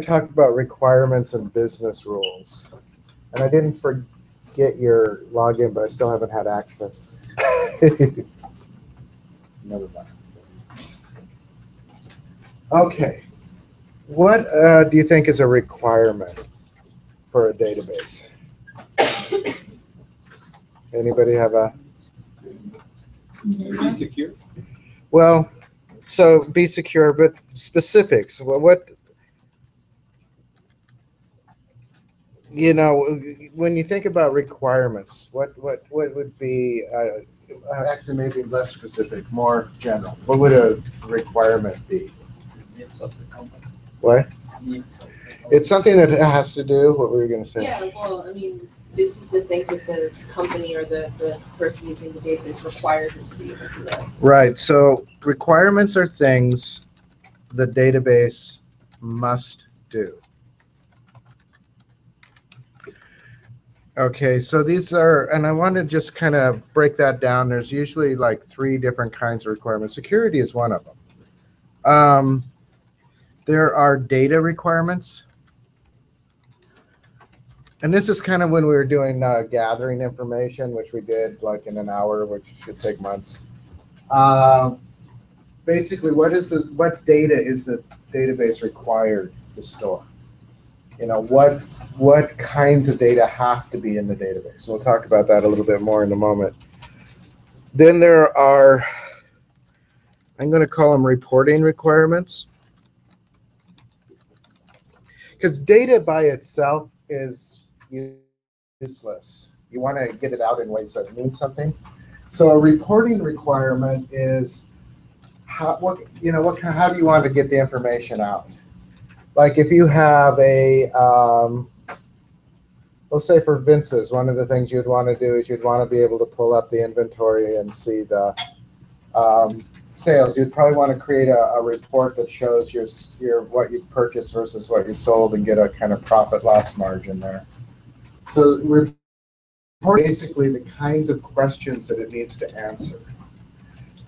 talk about requirements and business rules. And I didn't forget your login, but I still haven't had access. Never mind. Okay. What do you think is a requirement for a database? Anybody have a? Be secure. Well, so be secure, but specifics. Well, what, you know, when you think about requirements, what would be, actually maybe less specific, more general? What would a requirement be? Needs of the company. What? Needs of the company. It's something that has to do, what were you going to say? Yeah, well, I mean, this is the things that the company or the person using the database requires it to be able to do. Right. So requirements are things the database must do. Okay, so these are, and I want to just kind of break that down. There's usually like 3 different kinds of requirements. Security is one of them. There are data requirements. And this is kind of when we were doing gathering information, which we did like in an hour, which should take months. Basically, what data is the database required to store? You know, what kinds of data have to be in the database? We'll talk about that a little bit more in a moment. Then there are, I'm going to call them reporting requirements. Because data by itself is useless. You want to get it out in ways that mean something. So a reporting requirement is how do you want to get the information out? Like if you have a, let's say for Vince's, one of the things you'd want to do is you'd want to be able to pull up the inventory and see the sales. You'd probably want to create a report that shows your what you purchased versus what you sold and get a kind of profit loss margin there. So report basically the kinds of questions that it needs to answer.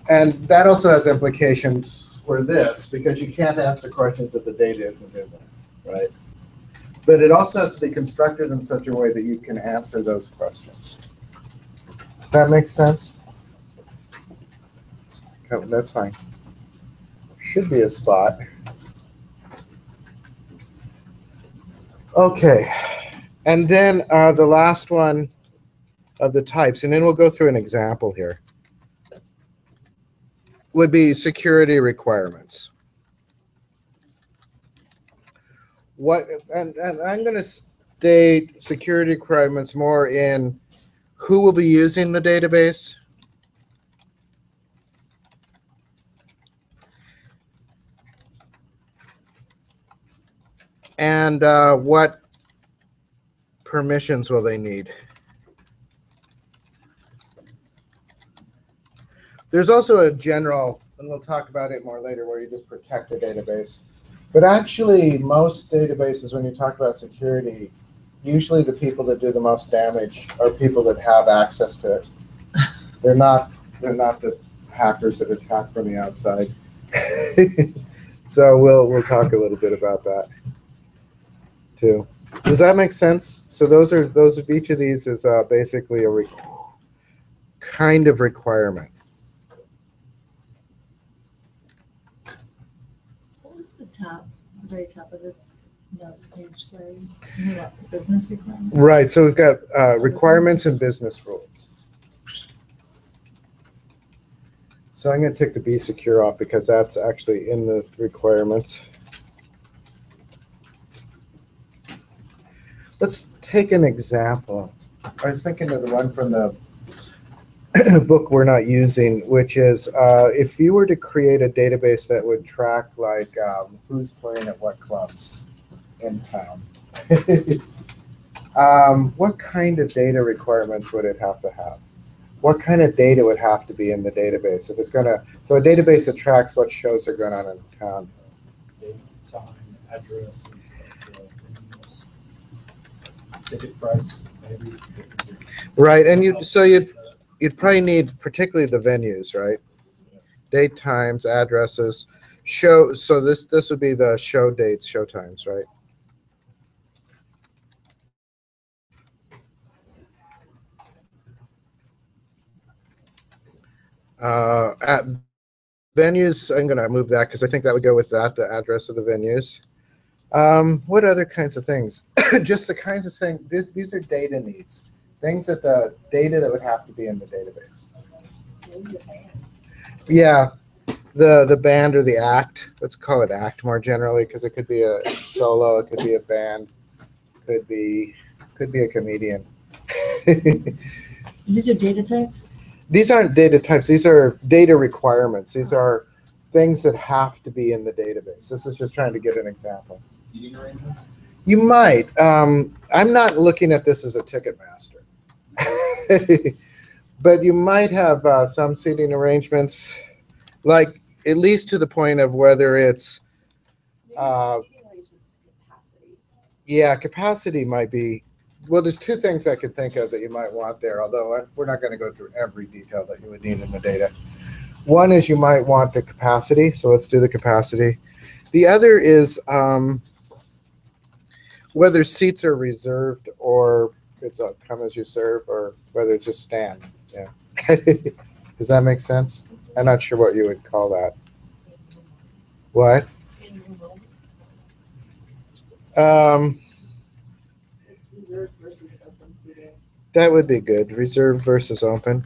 And that also has implications for this, because you can't answer questions if the data isn't in there, right? But it also has to be constructed in such a way that you can answer those questions. Does that make sense? Okay, that's fine. Should be a spot. Okay, and then the last one of the types, and then we'll go through an example here, would be security requirements. And I'm going to state security requirements more in who will be using the database, and what permissions will they need. There's also a general, and we'll talk about it more later, where you just protect the database. But actually, most databases, when you talk about security, usually the people that do the most damage are people that have access to it. They're not the hackers that attack from the outside. So we'll talk a little bit about that too. Does that make sense? So those are each of these is basically a kind of requirement. Top, the very top of the notes page, sorry. Something about the business requirements. Right, so we've got requirements and business rules. So I'm going to take the be secure off because that's actually in the requirements. Let's take an example. I was thinking of the one from the book we're not using, which is if you were to create a database that would track like who's playing at what clubs in town, what kind of data requirements would it have to have? What kind of data would have to be in the database if it's going to? So a database that tracks what shows are going on in town. Date, time, addresses, ticket price, maybe. Right, and you'd probably need particularly the venues, right? Date, times, addresses. Show, so this would be the show dates, show times, right? At venues, I'm going to move that because I think that would go with that, the address of the venues. What other kinds of things? Just the kinds of things, these are data needs, things that the data that would have to be in the database. Yeah, the band or the act, let's call it act more generally, because it could be a solo, it could be a band, could be a comedian. These are data types? These aren't data types, these are data requirements. These are things that have to be in the database. This is just trying to get an example. Seating arrangements? You might. I'm not looking at this as a ticket master. But you might have some seating arrangements, like at least to the point of whether it's, Seating arrangements for capacity. yeah, capacity might be, well, there's two things I could think of that you might want there, although we're not going to go through every detail that you would need in the data. One is you might want the capacity, so let's do the capacity. The other is whether seats are reserved or it's a come as you serve, or whether it's just stand. Yeah. Does that make sense? I'm not sure what you would call that. What? It's reserved versus open seating. That would be good. Reserved versus open.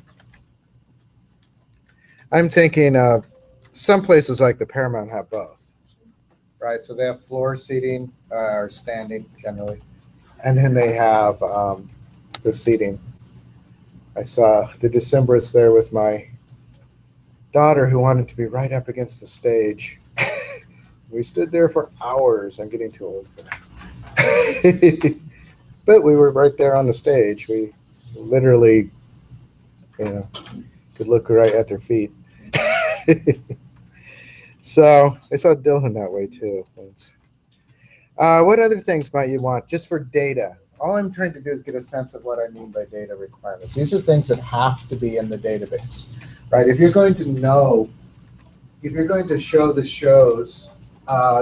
I'm thinking of some places like the Paramount have both, right? So they have floor seating or standing generally, and then they have the seating. I saw the Decemberists there with my daughter who wanted to be right up against the stage. We stood there for hours. I'm getting too old for that. But we were right there on the stage. We literally, could look right at their feet. So I saw Dylan that way too. What other things might you want just for data? All I'm trying to do is get a sense of what I mean by data requirements. These are things that have to be in the database, right? If you're going to know, if you're going to show the shows,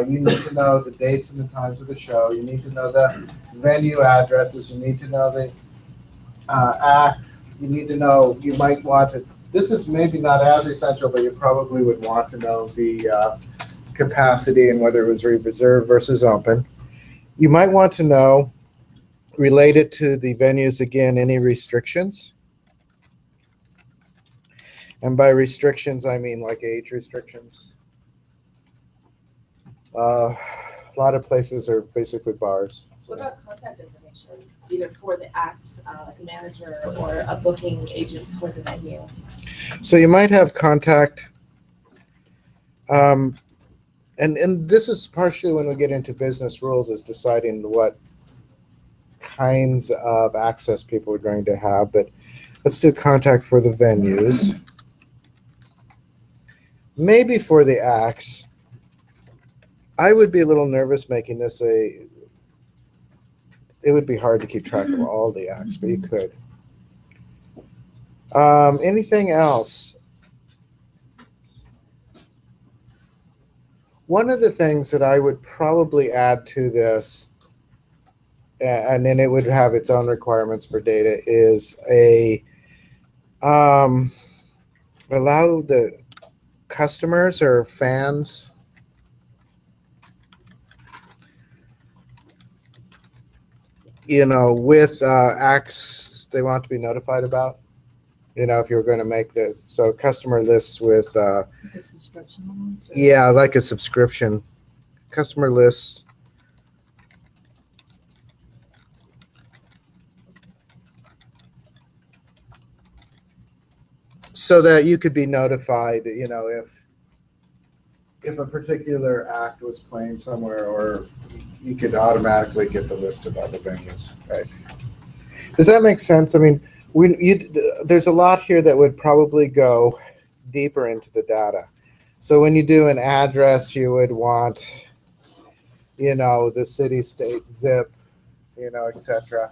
you need to know the dates and the times of the show. You need to know the venue addresses. You need to know the act. You need to know, you might want to, this is maybe not as essential, but you probably would want to know the capacity and whether it was reserved versus open. You might want to know, related to the venues again, any restrictions. And by restrictions, I mean like age restrictions. A lot of places are basically bars. What about contact information, either for the act manager or a booking agent for the venue? So you might have contact, and this is partially when we get into business rules, is deciding what kinds of access people are going to have. But let's do contact for the venues. Maybe for the acts. I would be a little nervous making this it would be hard to keep track of all the acts, but you could. Anything else? One of the things that I would probably add to this, and then it would have its own requirements for data, is allow the customers or fans with acts they want to be notified about. If you're going to make so customer lists with, Like a subscription almost? Or- yeah, like a subscription. Customer list. So that you could be notified, if a particular act was playing somewhere, or you could automatically get the list of other venues, right? Does that make sense? I mean, there's a lot here that would probably go deeper into the data. So when you do an address, you would want, the city, state, zip, etc.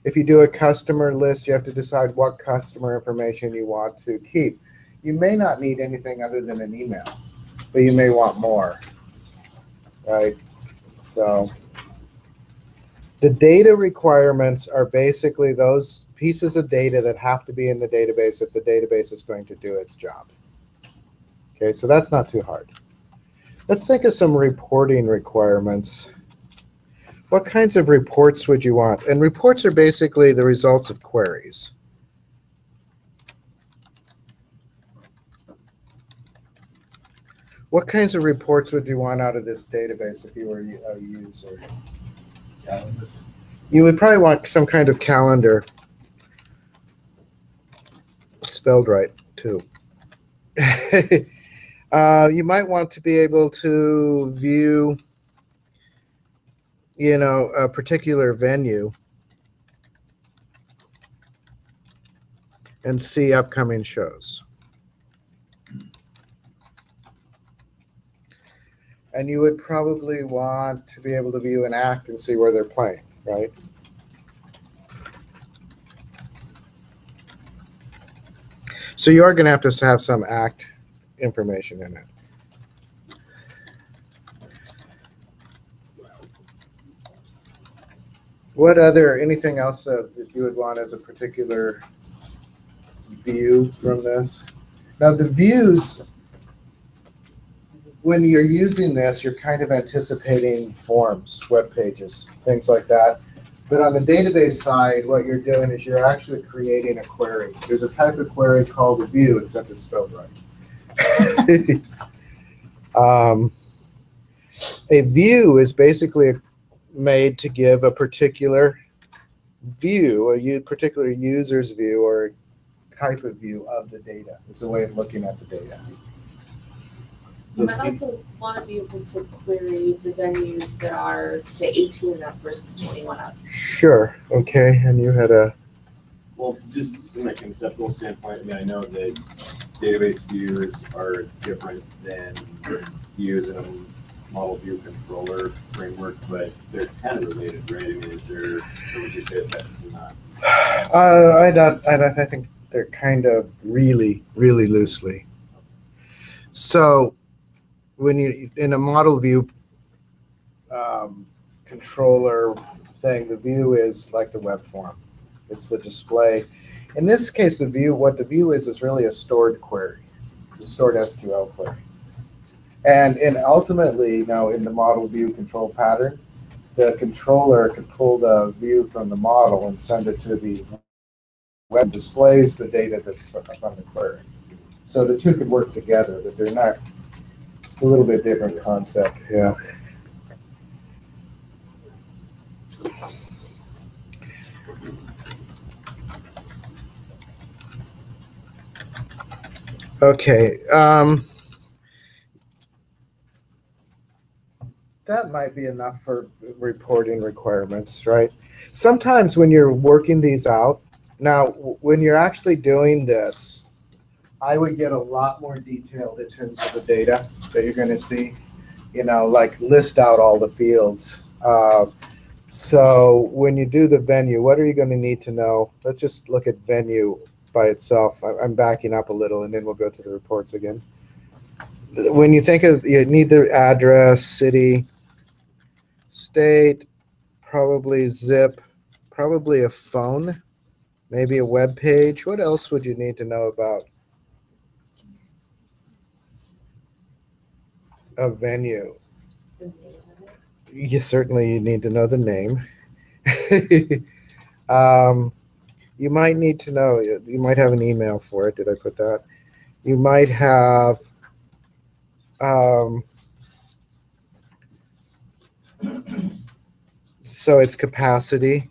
If you do a customer list, you have to decide what customer information you want to keep. You may not need anything other than an email, but you may want more, right? So the data requirements are basically those pieces of data that have to be in the database if the database is going to do its job. Okay, so that's not too hard. Let's think of some reporting requirements. What kinds of reports would you want? And reports are basically the results of queries. What kinds of reports would you want out of this database if you were a user? Calendar. You would probably want some kind of calendar. Spelled right, too. You might want to be able to view, a particular venue and see upcoming shows. And you would probably want to be able to view an act and see where they're playing, right? So you are going to have some act information in it. Anything else that you would want as a particular view from this? Now the views, when you're using this, you're kind of anticipating forms, web pages, things like that. But on the database side, what you're doing is you're actually creating a query. There's a type of query called a view, except it's spelled right. A view is basically made to give a particular view, a particular user's view or type of view of the data. It's a way of looking at the data. You might also want to be able to query the venues that are, say, 18 and up versus 21 up. Sure. Okay. And you had a... Well, just from a conceptual standpoint, I mean, I know that database views are different than views in a model view controller framework, but they're kind of related, right? I mean, or would you say that that's not? I think they're kind of really, really loosely. So when you, in a model view controller thing, the view is like the web form. It's the display. In this case, what the view is really a stored query. It's a stored SQL query. And ultimately, now in the model view control pattern, the controller can pull the view from the model and send it to the web, displays the data that's from the query. So the two could work together, but they're not. It's a little bit different concept, yeah. Okay. That might be enough for reporting requirements, right? Sometimes when you're working these out, now when you're actually doing this, I would get a lot more detailed in terms of the data that you're going to see, like list out all the fields. So when you do the venue, what are you going to need to know? Let's just look at venue by itself. I'm backing up a little and then we'll go to the reports again. When you think of, you need the address, city, state, probably zip, probably a phone, maybe a web page. What else would you need to know about a venue? Certainly you need to know the name. You might need to know, you might have an email for it. Did I put that? You might have so it's capacity.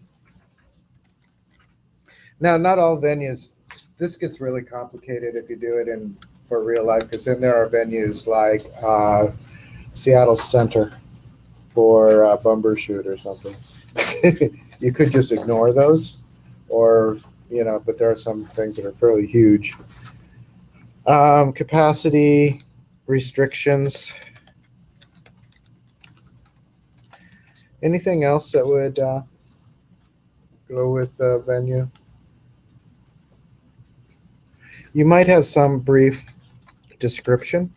Now, not all venues, this gets really complicated if you do it for real life, because then there are venues like Seattle Center for Bumbershoot or something. You could just ignore those, or, but there are some things that are fairly huge. Capacity, restrictions. Anything else that would go with venue? You might have some brief description.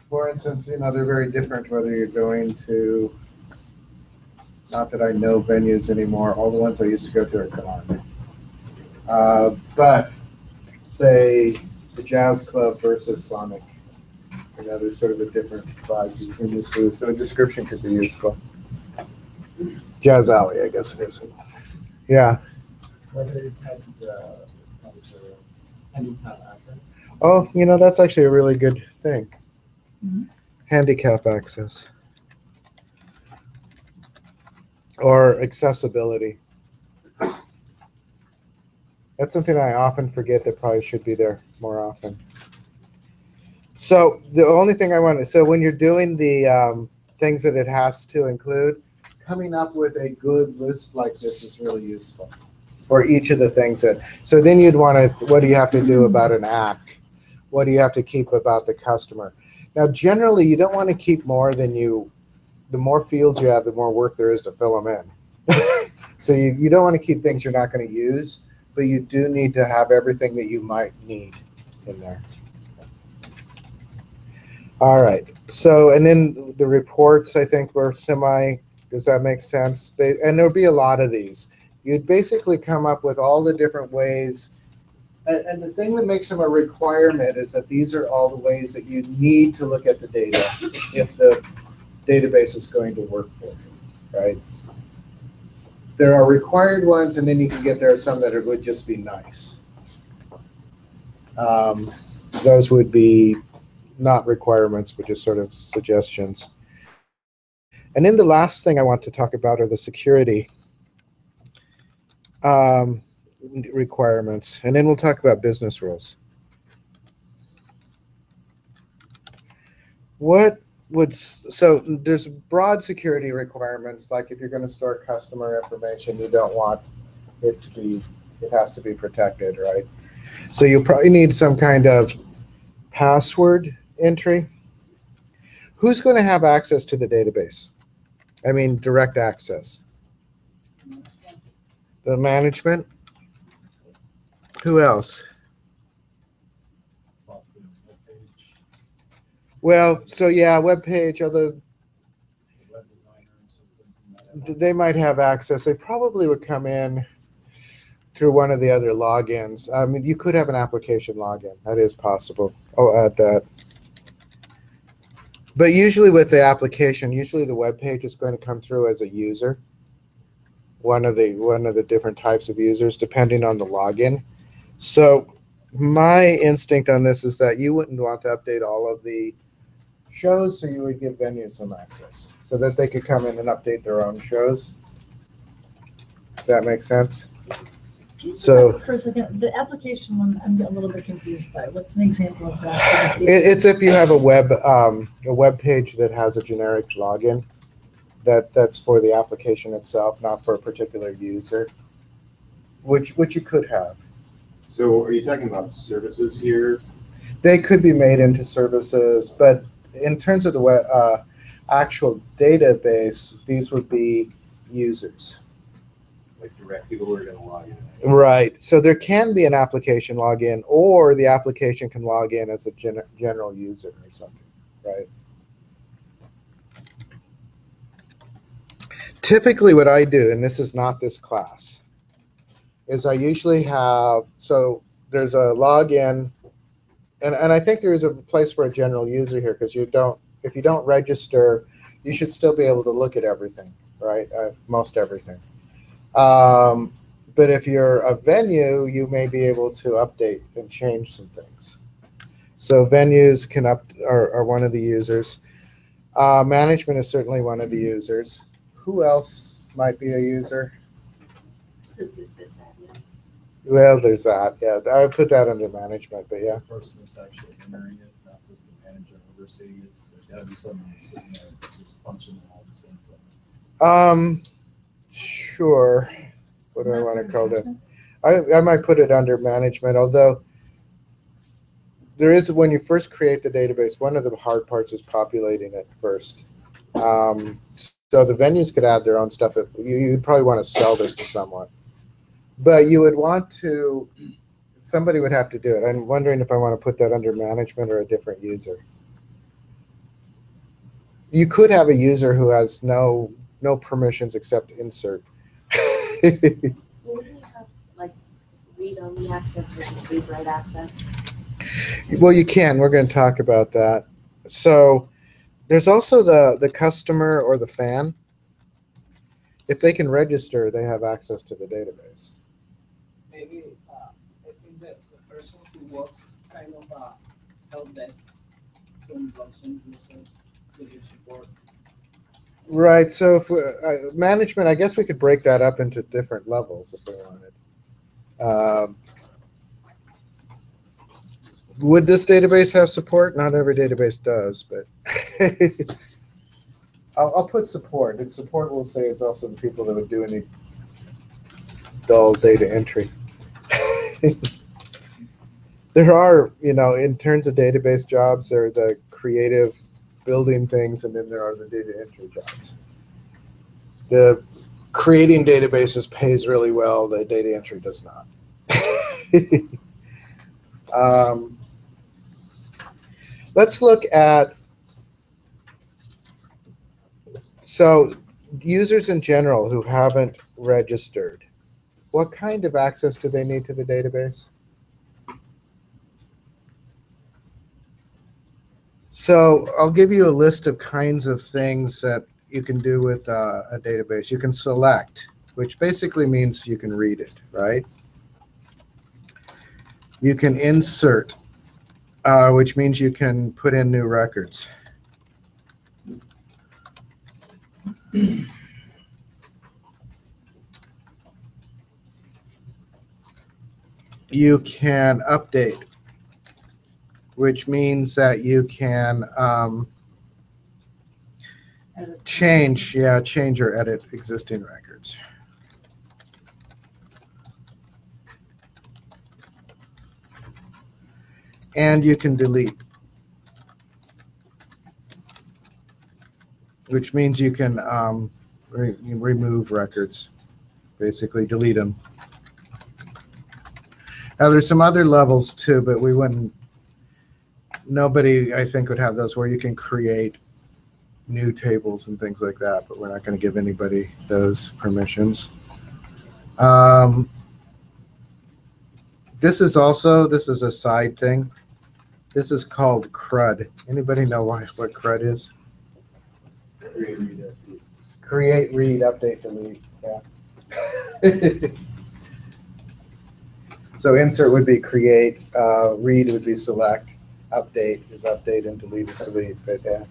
For instance, they're very different whether you're going to, not that I know venues anymore, all the ones I used to go to are gone. But say the jazz club versus Sonic, there's sort of a different vibe between the two, so a description could be useful. Jazz Alley, I guess it is. Yeah. Whether it has the handicap access. Oh, that's actually a really good thing. Mhm. Handicap access. Or accessibility. That's something I often forget that probably should be there more often. So the only thing so when you're doing the things that it has to include, coming up with a good list like this is really useful for each of the things so then you'd want to, what do you have to do about an act? What do you have to keep about the customer? Now, generally, you don't want to keep more than the more fields you have, the more work there is to fill them in. So you don't want to keep things you're not going to use, but you do need to have everything that you might need in there. All right. So, and then the reports, I think, were does that make sense? And there'll be a lot of these. You'd basically come up with all the different ways. And the thing that makes them a requirement is that these are all the ways that you need to look at the data if the database is going to work for you, right? There are required ones, and then you can get there are some that would just be nice. Those would be not requirements, but just sort of suggestions. And then the last thing I want to talk about are the security requirements, and then we'll talk about business rules. So there's broad security requirements, like if you're going to store customer information, you don't want it has to be protected, right? So you probably need some kind of password entry. Who's going to have access to the database? I mean, direct access. The management. Who else? Well, so yeah, web page, although they might have access. They probably would come in through one of the other logins. I mean, you could have an application login. That is possible. I'll add that. But usually with the application, usually the web page is going to come through as a user. One of the different types of users, depending on the login. So my instinct on this is that you wouldn't want to update all of the shows, so you would give venues some access so that they could come in and update their own shows. Does that make sense? Can you So- go back for a second? The application one, I'm a little bit confused by. What's an example of that? It's if you have a web page that has a generic login, that's for the application itself, not for a particular user, which you could have. So are you talking about services here? They could be made into services, but in terms of the actual database, these would be users. Like direct people who are going to log in? Right. So there can be an application login, or the application can log in as a general user or something, right? Typically what I do, and this is not this class, is I usually have, so there's a login, and I think there is a place for a general user here, because if you don't register, you should still be able to look at everything, right? Most everything. But if you're a venue, you may be able to update and change some things. So venues are one of the users. Management is certainly one of the users. Who else might be a user? Well, there's that. Yeah, I would put that under management, but yeah. The person that's actually entering it, not just the manager overseeing it. There's got to be someone that's sitting there just functioning all the same thing. Sure. What do I want to call that? I might put it under management, although there is, when you first create the database, one of the hard parts is populating it first. So the venues could add their own stuff. You'd probably want to sell this to someone. But you would want to, somebody would have to do it. I'm wondering if I want to put that under management or a different user. You could have a user who has no permissions except insert. Will we have like read-only access versus read-write access? Well, you can. We're going to talk about that. So there's also the customer or the fan. If they can register, they have access to the database. Maybe I think that the person who works kind of help desk from some users to give support. Right. So if management, I guess we could break that up into different levels if we wanted. Would this database have support? Not every database does, but I'll put support. And support, we'll say, is also the people that would do any dull data entry. There are, in terms of database jobs, there are the creative building things, and then there are the data entry jobs. The creating databases pays really well. The data entry does not. Let's look at, so users in general who haven't registered, what kind of access do they need to the database? So I'll give you a list of kinds of things that you can do with a database. You can select, which basically means you can read it, right? You can insert, which means you can put in new records. You can update, which means that you can change or edit existing records. And you can delete, which means you can remove records, basically delete them. Now there's some other levels too, but we wouldn't, nobody I think would have those where you can create new tables and things like that, but we're not going to give anybody those permissions. This is a side thing. This is called CRUD. Anybody know what CRUD is? Create, read, update, delete. Yeah. So insert would be create, read would be select, update is update, and delete is delete. But yeah,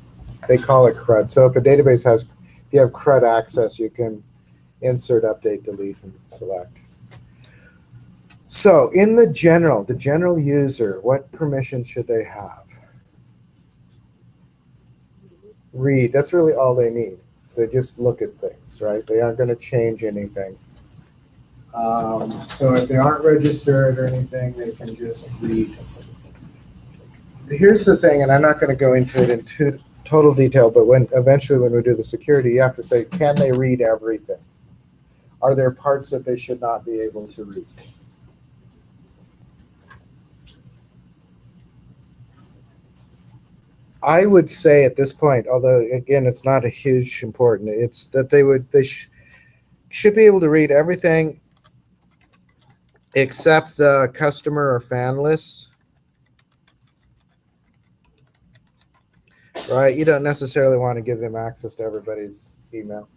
they call it CRUD. So if a database has, if you have CRUD access, you can insert, update, delete, and select. So in the general user, what permissions should they have? Read, that's really all they need. They just look at things, right? They aren't going to change anything. So if they aren't registered or anything, they can just read. Here's the thing, and I'm not going to go into it in total detail, but eventually when we do the security, you have to say, can they read everything? Are there parts that they should not be able to read? I would say at this point, although again it's not a huge important, it's that they should be able to read everything except the customer or fan lists. Right? You don't necessarily want to give them access to everybody's email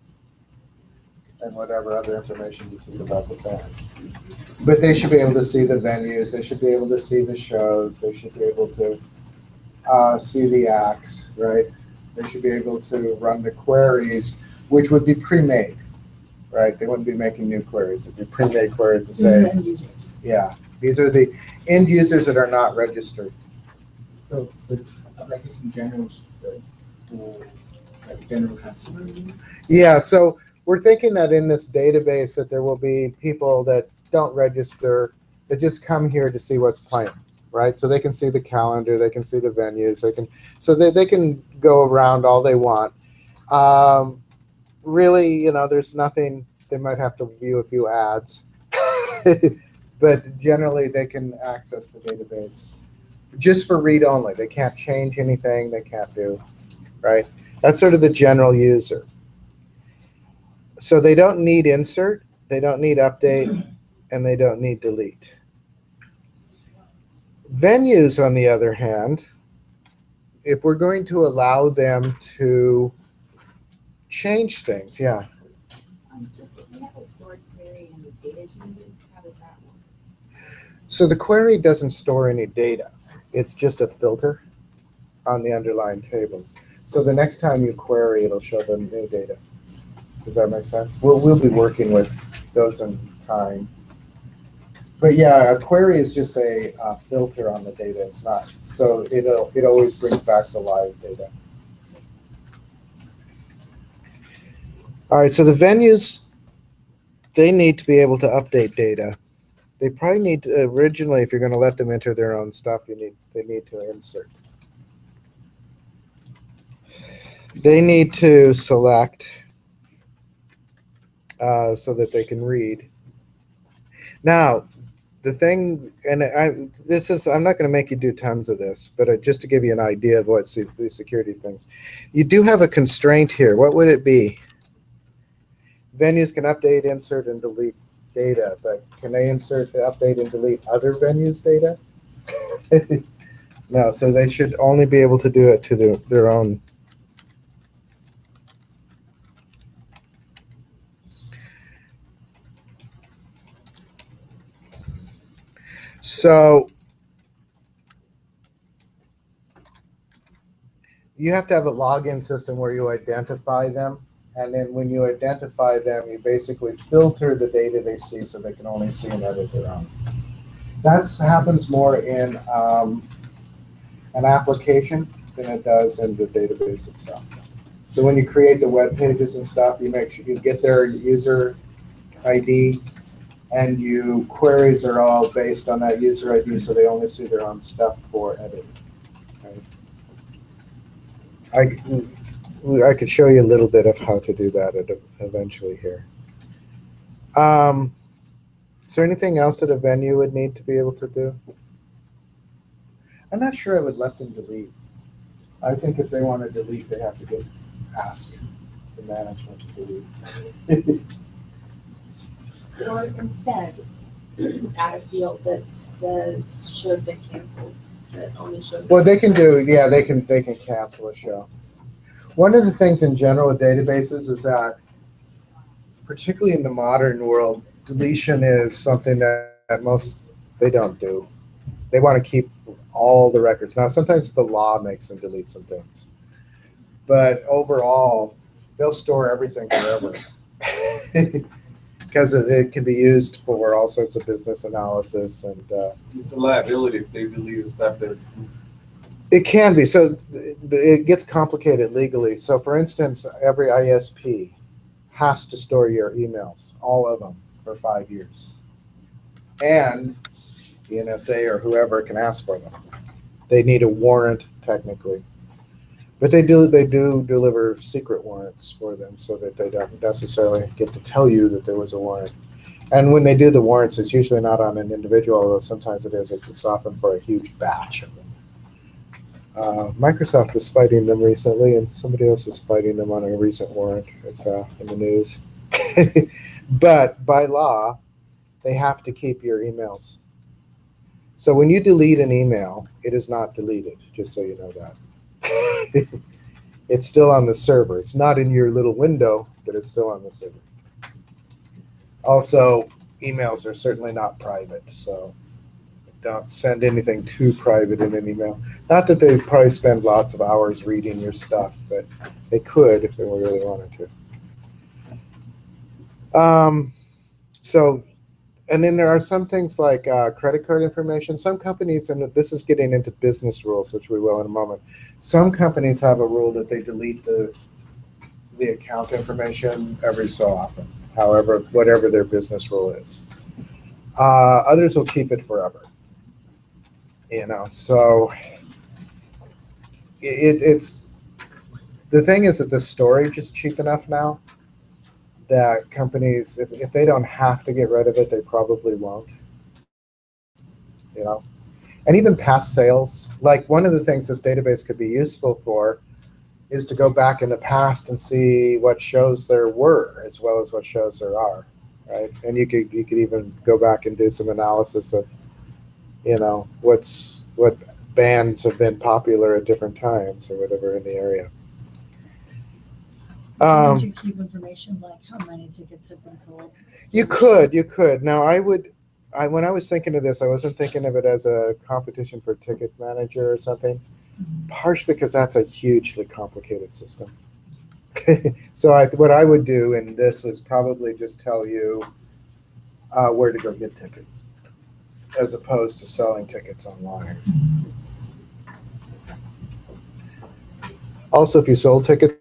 and whatever other information you think about the fan. But they should be able to see the venues, they should be able to see the shows, they should be able to see the acts, right? They should be able to run the queries, which would be pre-made, right? They wouldn't be making new queries. It'd be pre-made queries to say, end users. yeah, these are the end users that are not registered. So the application general is for like general customer. Yeah, so we're thinking that in this database that there will be people that don't register, that just come here to see what's playing. Right, so they can see the calendar, they can see the venues, they can go around all they want, Really, there's nothing. They might have to view a few ads, but generally they can access the database just for read only. They can't change anything. They can't do, right? That's sort of the general user. So they don't need insert, they don't need update, and they don't need delete. Venues, on the other hand, if we're going to allow them to change things, yeah. Just we have a stored query and the data changes. How does that work? So the query doesn't store any data. It's just a filter on the underlying tables. So the next time you query, it'll show the new data. Does that make sense? We'll be working with those in time. But yeah, a query is just a filter on the data. It's not. So it always brings back the live data. All right, so the venues, they need to be able to update data. They probably need to, originally, if you're going to let them enter their own stuff, they need to insert. They need to select so that they can read. Now, the thing, and I'm not going to make you do tons of this, but just to give you an idea of what the security things. You do have a constraint here. What would it be? Venues can update, insert, and delete data, but can they insert, update, and delete other venues' data? No, so they should only be able to do it to their own. So you have to have a login system where you identify them. And then when you identify them, you basically filter the data they see so they can only see and edit their own. That happens more in an application than it does in the database itself. So when you create the web pages and stuff, you make sure you get their user ID, and queries are all based on that user ID, so they only see their own stuff for editing. Right? I could show you a little bit of how to do that eventually here. Is there anything else that a venue would need to be able to do? I'm not sure I would let them delete. I think if they want to delete, they have to ask the management to delete. Or instead, add a field that says show's been canceled, that only shows. Well, they can do, yeah, they can cancel a show. One of the things in general with databases is that, particularly in the modern world, deletion is something that they don't do. They want to keep all the records. Now, sometimes the law makes them delete some things, but overall, they'll store everything forever because it can be used for all sorts of business analysis and. It's a liability if they delete stuff that. It can be. So it gets complicated legally. So for instance, every ISP has to store your emails, all of them, for 5 years. And the NSA or whoever can ask for them. They need a warrant technically. But they do deliver secret warrants for them so that they don't necessarily get to tell you that there was a warrant. And when they do the warrants, it's usually not on an individual, although sometimes it is. It's often for a huge batch of them. Microsoft was fighting them recently, and somebody else was fighting them on a recent warrant. It's in the news. But by law, they have to keep your emails. So when you delete an email, it is not deleted, just so you know that. It's still on the server. It's not in your little window, but it's still on the server. Also, emails are certainly not private, so don't send anything too private in an email. Not that they probably spend lots of hours reading your stuff, but they could if they really wanted to. And then there are some things like credit card information. Some companies, and this is getting into business rules, which we will in a moment. Some companies have a rule that they delete the account information every so often, whatever their business rule is. Others will keep it forever. So it's The thing is that the storage is cheap enough now that companies, if they don't have to get rid of it, they probably won't. You know, and even past sales, like one of the things this database could be useful for is to go back in the past and see what shows there were as well as what shows there are, right? And you could even go back and do some analysis of, you know, what bands have been popular at different times or whatever in the area. Can't you keep information like how many tickets have been sold? You could. Now when I was thinking of this, I wasn't thinking of it as a competition for ticket manager or something, partially because that's a hugely complicated system. So what I would do in this was probably just tell you where to go get tickets, as opposed to selling tickets online. Also, if you sold tickets,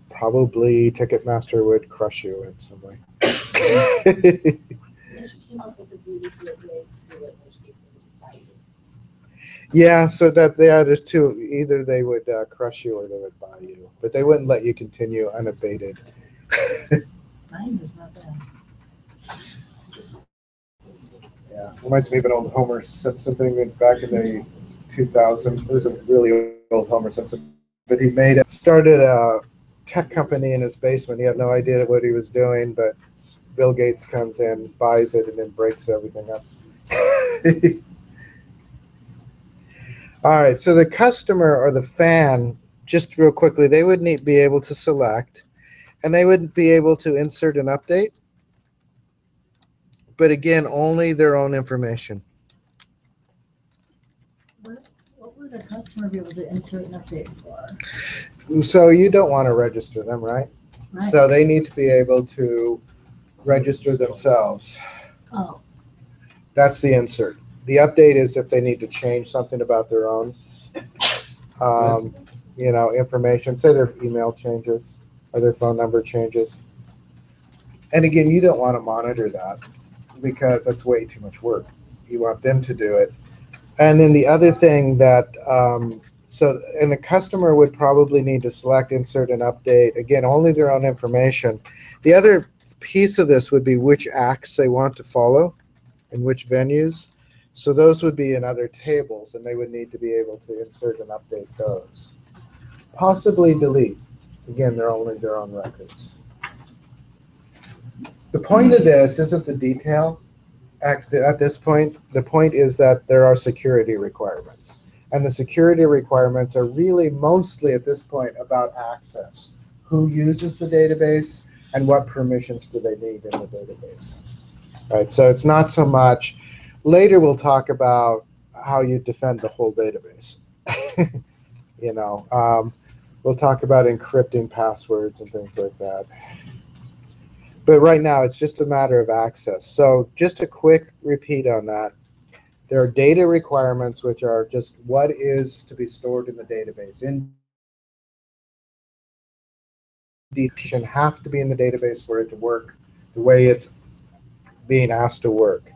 probably Ticketmaster would crush you in some way. She came up with a really good way to do it, which people just buy you. Yeah, so there's two. Either they would crush you or they would buy you, but they wouldn't let you continue unabated. Mine is not bad. Yeah, reminds me of an old Homer Simpson thing back in the 2000s. It was a really old Homer Simpson, but he started a tech company in his basement. He had no idea what he was doing, but Bill Gates comes in, buys it, and then breaks everything up. All right, so the customer or the fan, just real quickly, they would be able to select, and they would be able to insert an update. But again, only their own information. What would a customer be able to insert an update for? So you don't want to register them, right? Right. So they need to be able to register themselves. Oh, That's the insert. The update is if they need to change something about their own, you know, information. Say their email changes or their phone number changes. And again, you don't want to monitor that because that's way too much work. You want them to do it. And then the other thing that, and the customer would probably need to select, insert, and update. Again, only their own information. The other piece of this would be which acts they want to follow and which venues. So those would be in other tables, and they would need to be able to insert and update those. Possibly delete. Again, they're only their own records. The point of this isn't the detail at this point. The point is that there are security requirements. And the security requirements are really mostly at this point about access. Who uses the database and what permissions do they need in the database? Right, so it's not so much. Later we'll talk about how you defend the whole database. You know, we'll talk about encrypting passwords and things like that. But right now it's just a matter of access. So just a quick repeat on that. There are data requirements, which are just what is to be stored in the database. Information have to be in the database for it to work the way it's being asked to work.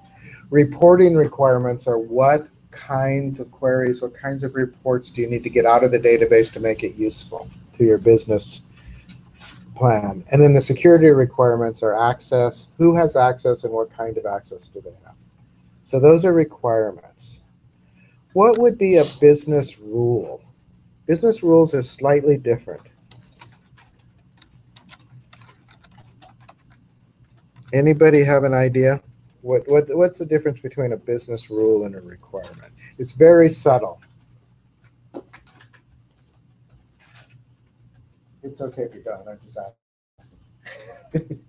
Reporting requirements are what kinds of queries, what kinds of reports do you need to get out of the database to make it useful to your business plan. And then the security requirements are access, who has access and what kind of access do they have. So those are requirements. What would be a business rule? Business rules are slightly different. Anybody have an idea? What's the difference between a business rule and a requirement? It's very subtle. It's okay if you don't, I'm just asking.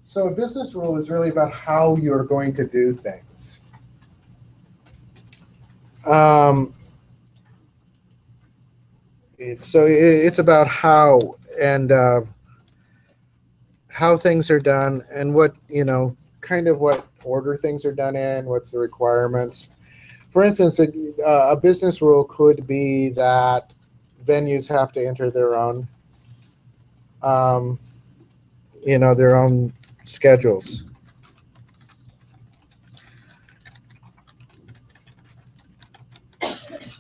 So a business rule is really about how you're going to do things. So it's about how and how things are done and what, you know, kind of what order things are done in, what's the requirements. For instance, a business rule could be that venues have to enter their own, you know, their own schedules.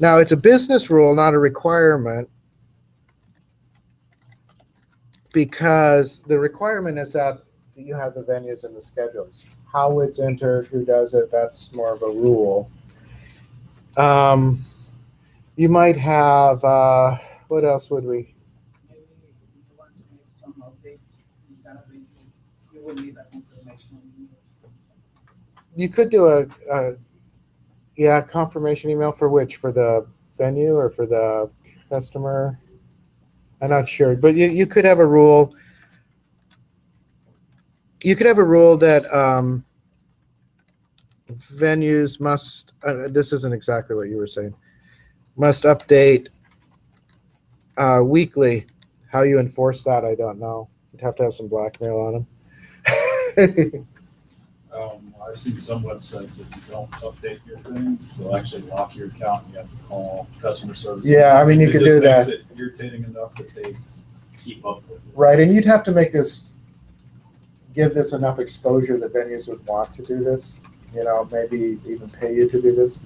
Now, it's a business rule, not a requirement, because the requirement is that you have the venues and the schedules. How it's entered, who does it, that's more of a rule. You might have, what else would we? Maybe if you want to make some updates, you will need a confirmation. You could do a confirmation email for which? For the venue or for the customer? I'm not sure, but you could have a rule. You could have a rule that venues must, this isn't exactly what you were saying, must update weekly. How you enforce that, I don't know. You'd have to have some blackmail on them. I've seen some websites, if you don't update your things, they'll actually lock your account and you have to call customer service. Yeah, I mean, you could do that. It just makes it irritating enough that they keep up with it. Right, and you'd have to give this enough exposure that venues would want to do this. You know, maybe even pay you to do this.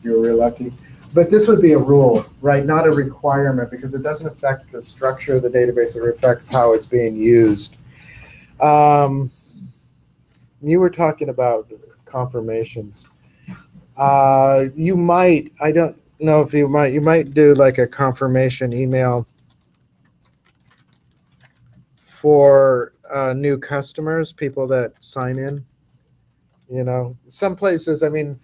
You're real lucky. But this would be a rule, right? Not a requirement, because it doesn't affect the structure of the database. It affects how it's being used. You were talking about confirmations. You might, I don't know if you might do like a confirmation email for new customers, people that sign in. You know, some places, I mean,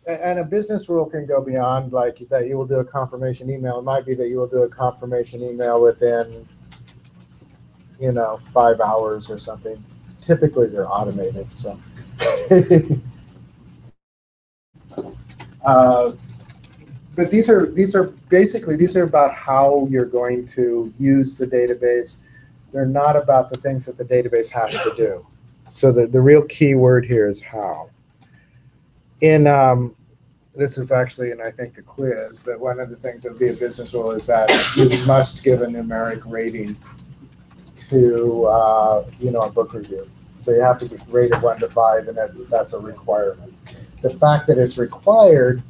and a business rule can go beyond like that you will do a confirmation email. It might be that you will do a confirmation email within, 5 hours or something. Typically they're automated, so. But these are basically about how you're going to use the database. They're not about the things that the database has to do. So the real key word here is how. This is actually in, I think, the quiz, but one of the things that would be a business rule is that you must give a numeric rating to, a book review. So you have to rate it 1 to 5, and that's a requirement. The fact that it's required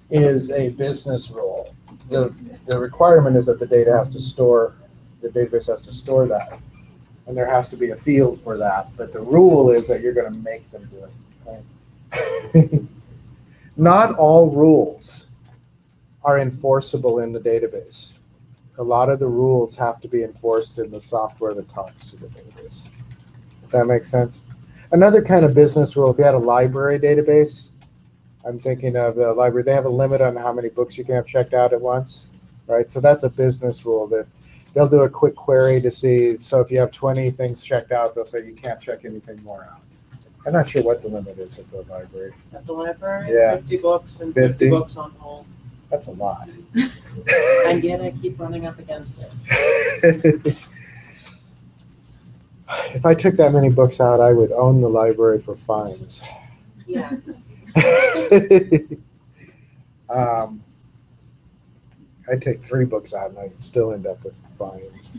is a business rule. The requirement is that the database has to store that. And there has to be a field for that. But the rule is that you're going to make them do it. Right? Not all rules are enforceable in the database. A lot of the rules have to be enforced in the software that talks to the database. Does that make sense? Another kind of business rule, if you had a library database, I'm thinking of the library, they have a limit on how many books you can have checked out at once, right? So that's a business rule that they'll do a quick query to see. So if you have 20 things checked out, they'll say you can't check anything more out. I'm not sure what the limit is at the library. At the library? Yeah. 50 books and 50? 50 books on hold. That's a lot. And yet I keep running up against it. If I took that many books out, I would own the library for fines. Yeah. I'd take 3 books out and I'd still end up with fines.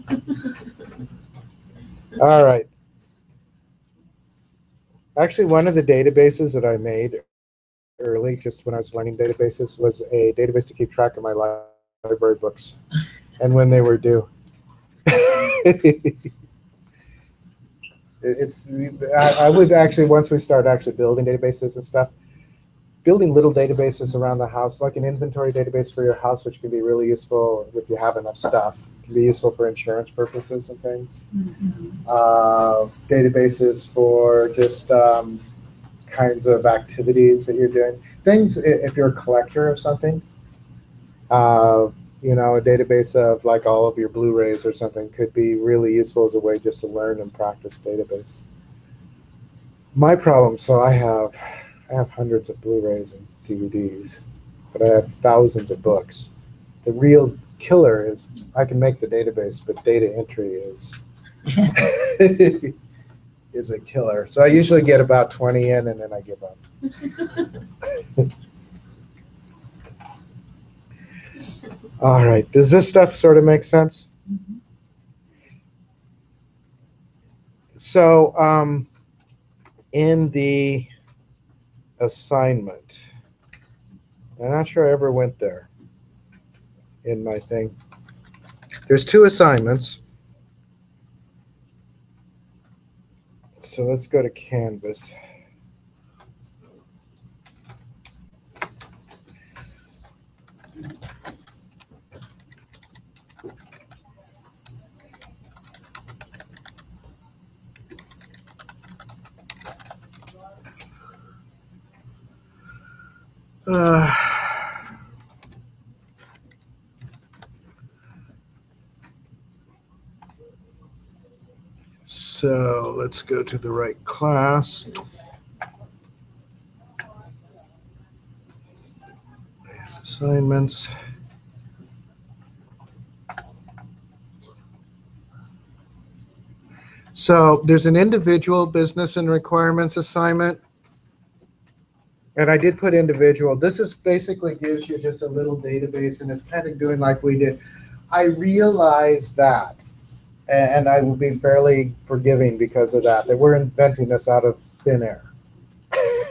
All right. Actually, one of the databases that I made early, just when I was learning databases, was a database to keep track of my library books and when they were due. I would actually, once we start actually building databases and stuff, building little databases around the house, like an inventory database for your house, which can be really useful if you have enough stuff. It can be useful for insurance purposes and things. Databases for just kinds of activities that you're doing. Things, if you're a collector of something, a database of like all of your Blu-rays or something could be really useful as a way just to learn and practice database. My problem, so I have hundreds of Blu-rays and DVDs, but I have thousands of books. The real killer is I can make the database, but data entry is is a killer. So I usually get about 20 in and then I give up. All right, does this stuff sort of make sense? So in the assignment, I'm not sure I ever went there. in my thing. There's 2 assignments. So let's go to Canvas. So let's go to the right class. And assignments. So there's an individual business and requirements assignment. And I did put individual. This is basically gives you just a little database, and it's kind of doing like we did. I realize that, and I will be fairly forgiving because of that we're inventing this out of thin air.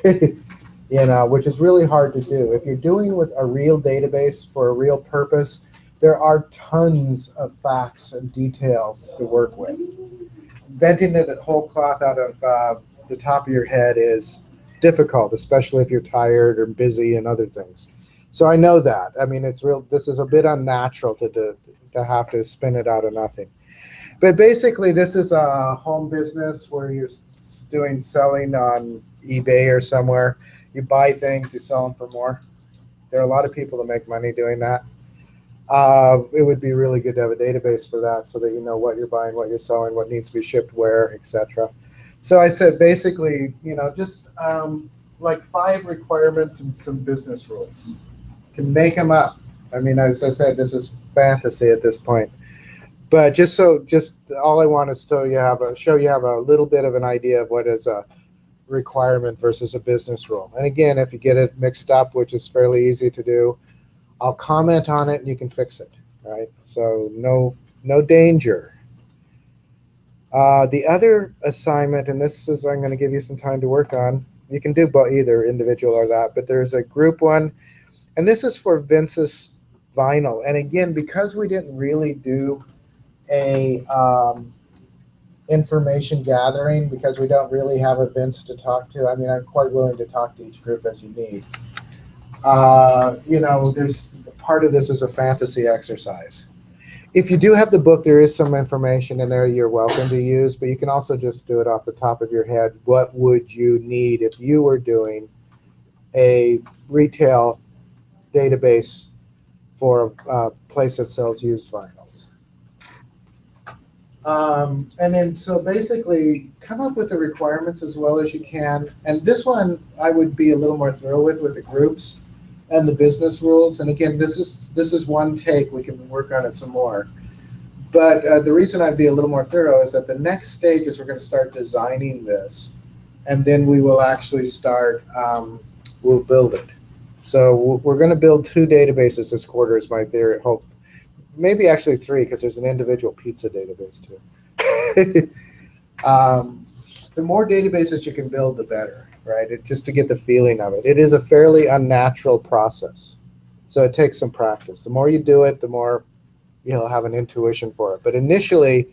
You know, which is really hard to do. If you're doing with a real database for a real purpose, there are tons of facts and details to work with. Inventing it whole cloth out of the top of your head is difficult, especially if you're tired or busy and other things. So I know that. I mean, it's real. This is a bit unnatural to have to spin it out of nothing. But basically, this is a home business where you're doing selling on eBay or somewhere. You buy things, you sell them for more. There are a lot of people that make money doing that. It would be really good to have a database for that so that you know what you're buying, what you're selling, what needs to be shipped where, etc. So I said basically, you know, just like 5 requirements and some business rules. You can make them up. I mean, as I said, this is fantasy at this point. But just all I want is show you have a little bit of an idea of what is a requirement versus a business rule. And again, if you get it mixed up, which is fairly easy to do, I'll comment on it and you can fix it, right? So no danger. The other assignment, and this is I'm going to give you some time to work on. You can do either individual or that, but there's a group one, and this is for Vince's vinyl. And again, because we didn't really do a information gathering, because we don't really have a Vince to talk to. I mean, I'm quite willing to talk to each group as you need. You know, there's part of this is a fantasy exercise. If you do have the book, there is some information in there you're welcome to use, but you can also just do it off the top of your head. What would you need if you were doing a retail database for a place that sells used vinyls? And then so basically come up with the requirements as well as you can. And this one I would be a little more thorough with the groups and the business rules. And again, this is one take. We can work on it some more. But the reason I'd be a little more thorough is that the next stage is we're going to start designing this, and then we will actually start, we'll build it. So we're going to build 2 databases this quarter is my theory, hope. Maybe actually 3, because there's an individual pizza database too. The more databases you can build, the better, right? Just to get the feeling of it. It is a fairly unnatural process, so it takes some practice. The more you do it, the more you'll have an intuition for it. But initially,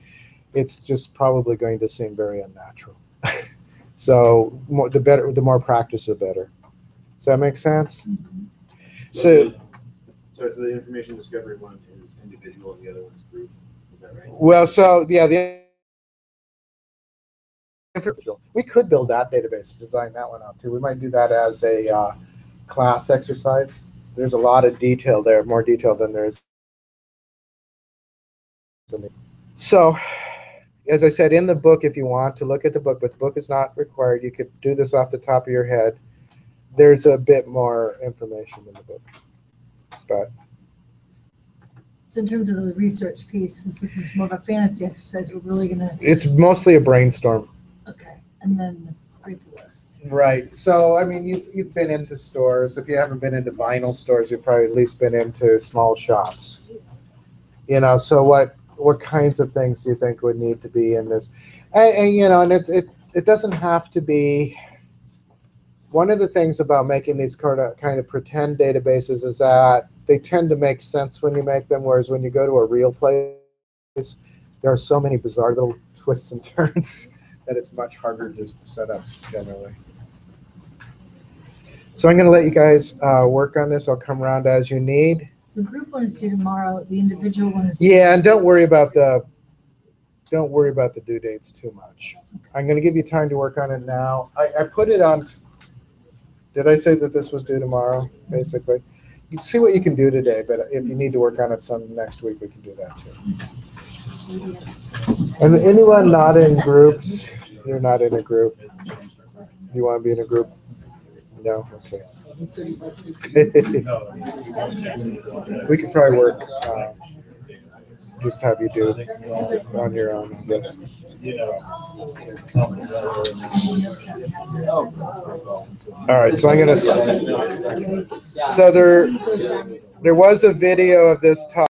it's just probably going to seem very unnatural. So the more practice, the better. Does that make sense? Mm-hmm. So the information discovery one is individual and the other one is group. Is that right? Well, so yeah, we could build that database, design that one out too. We might do that as a class exercise. There's a lot of detail there, more detail than there is. So, as I said, in the book, if you want to look at the book, but the book is not required, you could do this off the top of your head. There's a bit more information in the book. But So in terms of the research piece, since this is more of a fantasy exercise, we're really gonna, it's mostly a brainstorm. okay, and then read the list. Right. So, I mean, you've been into stores. If you haven't been into vinyl stores, you've probably at least been into small shops. You know, so what kinds of things do you think would need to be in this? And you know, and it doesn't have to be one of the things about making these kind of pretend databases is that they tend to make sense when you make them, whereas when you go to a real place, there are so many bizarre little twists and turns that it's much harder to set up generally. So I'm going to let you guys work on this. I'll come around as you need. The group one is due tomorrow, the individual one is due. Yeah, and don't worry about the due dates too much. I'm going to give you time to work on it now. I put it on. Did I say that this was due tomorrow? Basically, you see what you can do today, but if you need to work on it some next week, we can do that too. And anyone not in groups, you're not in a group. You want to be in a group? No? Okay. We could probably work, just have you do it on your own, I guess. All right, so I'm going to, so there was a video of this talk.